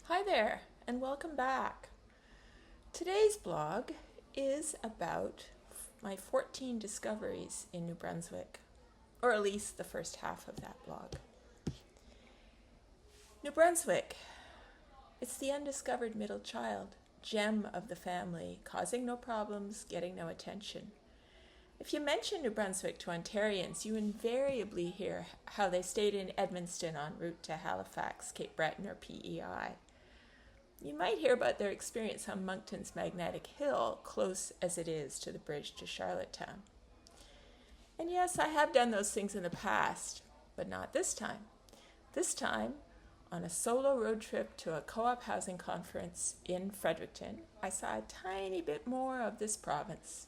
Hi there, and welcome back. Today's blog is about my 14 discoveries in New Brunswick, or at least the first half of that blog. New Brunswick, it's the undiscovered middle child, gem of the family, causing no problems, getting no attention. If you mention New Brunswick to Ontarians, you invariably hear how they stayed in Edmunston en route to Halifax, Cape Breton, or PEI. You might hear about their experience on Moncton's magnetic hill, close as it is to the bridge to Charlottetown. And yes, I have done those things in the past, but not this time. This time, on a solo road trip to a co-op housing conference in Fredericton, I saw a tiny bit more of this province.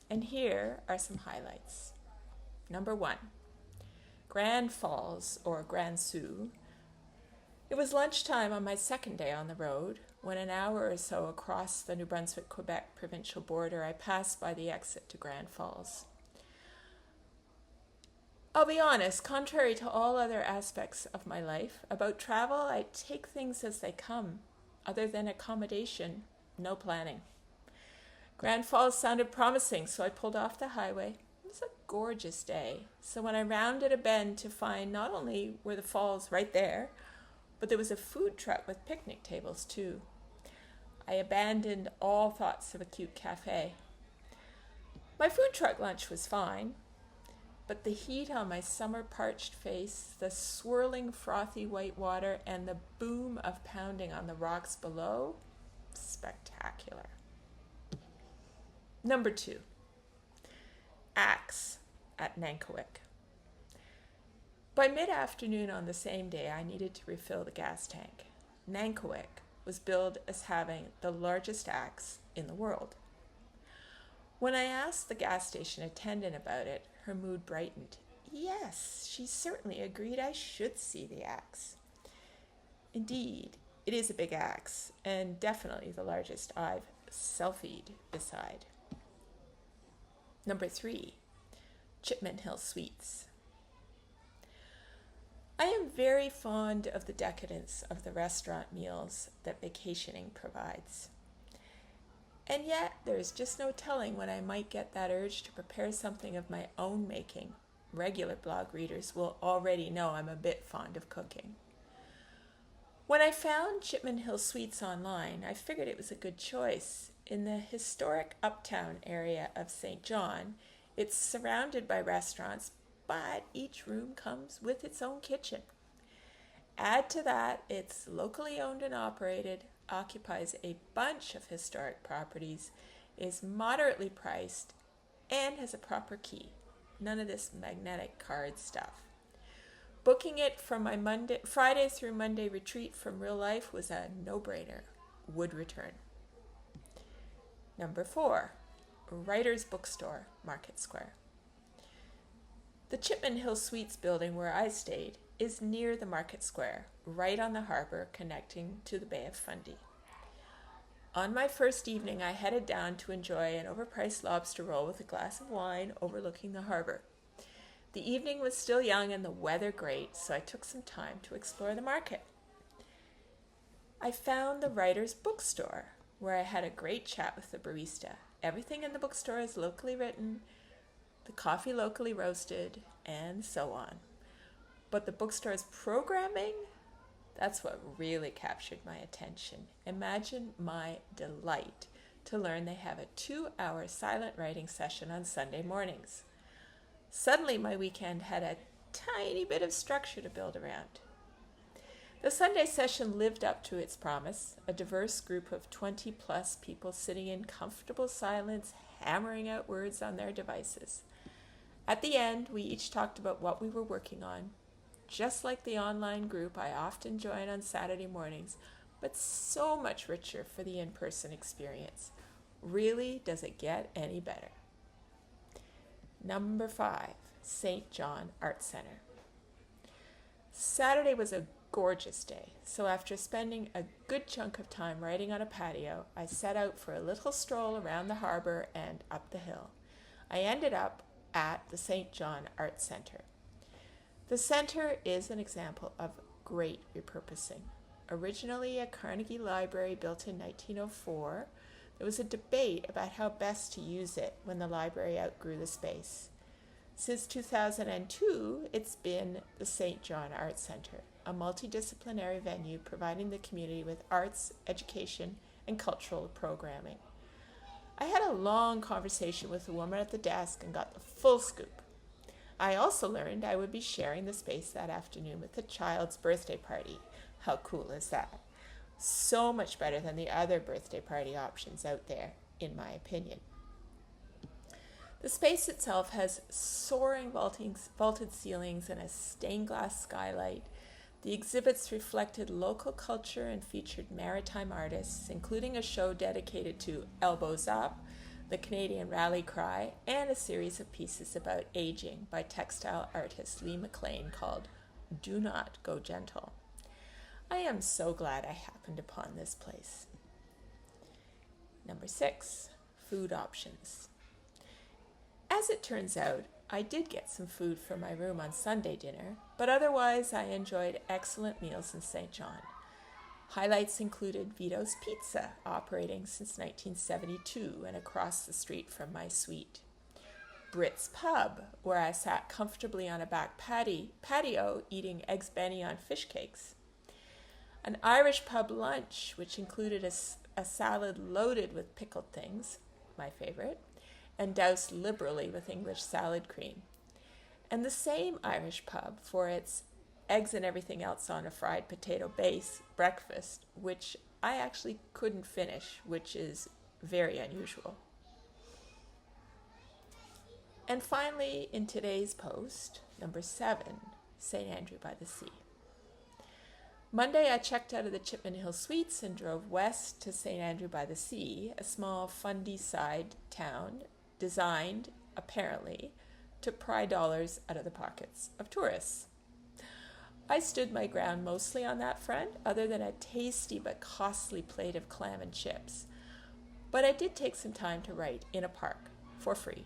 And here are some highlights. Number 1, Grand Falls, or Grand Sault. It was lunchtime on my second day on the road, when an hour or so across the New Brunswick-Quebec provincial border, I passed by the exit to Grand Falls. I'll be honest, contrary to all other aspects of my life, about travel, I take things as they come. Other than accommodation, no planning. Grand Falls sounded promising, so I pulled off the highway. It was a gorgeous day, so when I rounded a bend to find not only were the falls right there, but there was a food truck with picnic tables too. I abandoned all thoughts of a cute cafe. My food truck lunch was fine, but the heat on my summer-parched face, the swirling frothy white water, and the boom of pounding on the rocks below, spectacular. Number 2, Axe at Nankowick. By mid-afternoon on the same day, I needed to refill the gas tank. Nankowick was billed as having the largest axe in the world. When I asked the gas station attendant about it, her mood brightened. Yes, she certainly agreed I should see the axe. Indeed, it is a big axe, and definitely the largest I've selfied beside. Number 3, Chipman Hill Sweets. I am very fond of the decadence of the restaurant meals that vacationing provides. And yet, there is just no telling when I might get that urge to prepare something of my own making. Regular blog readers will already know I'm a bit fond of cooking. When I found Chipman Hill Sweets online, I figured it was a good choice. In the historic uptown area of St. John, it's surrounded by restaurants, but each room comes with its own kitchen. Add to that, it's locally owned and operated, occupies a bunch of historic properties, is moderately priced, and has a proper key. None of this magnetic card stuff. Booking it from my Friday through Monday retreat from real life was a no-brainer. Would return. Number 4, Writer's Bookstore, Market Square. The Chipman Hill Suites building where I stayed is near the Market Square, right on the harbor connecting to the Bay of Fundy. On my first evening, I headed down to enjoy an overpriced lobster roll with a glass of wine overlooking the harbor. The evening was still young and the weather great, so I took some time to explore the market. I found the Writer's Bookstore, where I had a great chat with the barista. Everything in the bookstore is locally written, the coffee locally roasted, and so on. But the bookstore's programming, that's what really captured my attention. Imagine my delight to learn they have a 2-hour silent writing session on Sunday mornings. Suddenly my weekend had a tiny bit of structure to build around. The Sunday session lived up to its promise, a diverse group of 20-plus people sitting in comfortable silence, hammering out words on their devices. At the end, we each talked about what we were working on, just like the online group I often join on Saturday mornings, but so much richer for the in-person experience. Really, does it get any better? Number 5, St. John Art Center. Saturday was a gorgeous day, so after spending a good chunk of time writing on a patio, I set out for a little stroll around the harbor and up the hill. I ended up at the St. John Art Center. The center is an example of great repurposing. Originally a Carnegie library built in 1904, there was a debate about how best to use it when the library outgrew the space. Since 2002, it's been the St. John Arts Centre, a multidisciplinary venue providing the community with arts, education, and cultural programming. I had a long conversation with the woman at the desk and got the full scoop. I also learned I would be sharing the space that afternoon with a child's birthday party. How cool is that? So much better than the other birthday party options out there, in my opinion. The space itself has soaring vaulted ceilings and a stained glass skylight. The exhibits reflected local culture and featured maritime artists, including a show dedicated to Elbows Up, the Canadian rally cry, and a series of pieces about aging by textile artist Lee McLean called Do Not Go Gentle. I am so glad I happened upon this place. Number 6, food options. As it turns out, I did get some food from my room on Sunday dinner, but otherwise I enjoyed excellent meals in St. John. Highlights included Vito's Pizza, operating since 1972 and across the street from my suite. Brit's Pub, where I sat comfortably on a back patio eating eggs benny on fish cakes. An Irish pub lunch, which included a salad loaded with pickled things, my favorite, and doused liberally with English salad cream. And the same Irish pub for its eggs and everything else on a fried potato base breakfast, which I actually couldn't finish, which is very unusual. And finally, in today's post, number 7, St. Andrew by the Sea. Monday, I checked out of the Chipman Hill Suites and drove west to St. Andrew by the Sea, a small Fundy-side town designed, apparently, to pry dollars out of the pockets of tourists. I stood my ground mostly on that front, other than a tasty but costly plate of clam and chips. But I did take some time to write in a park, for free.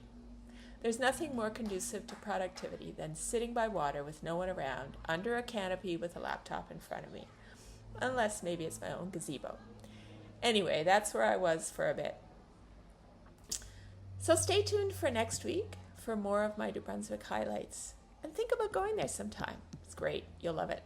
There's nothing more conducive to productivity than sitting by water with no one around, under a canopy with a laptop in front of me. Unless maybe it's my own gazebo. Anyway, that's where I was for a bit. So stay tuned for next week for more of my New Brunswick highlights. And think about going there sometime. It's great. You'll love it.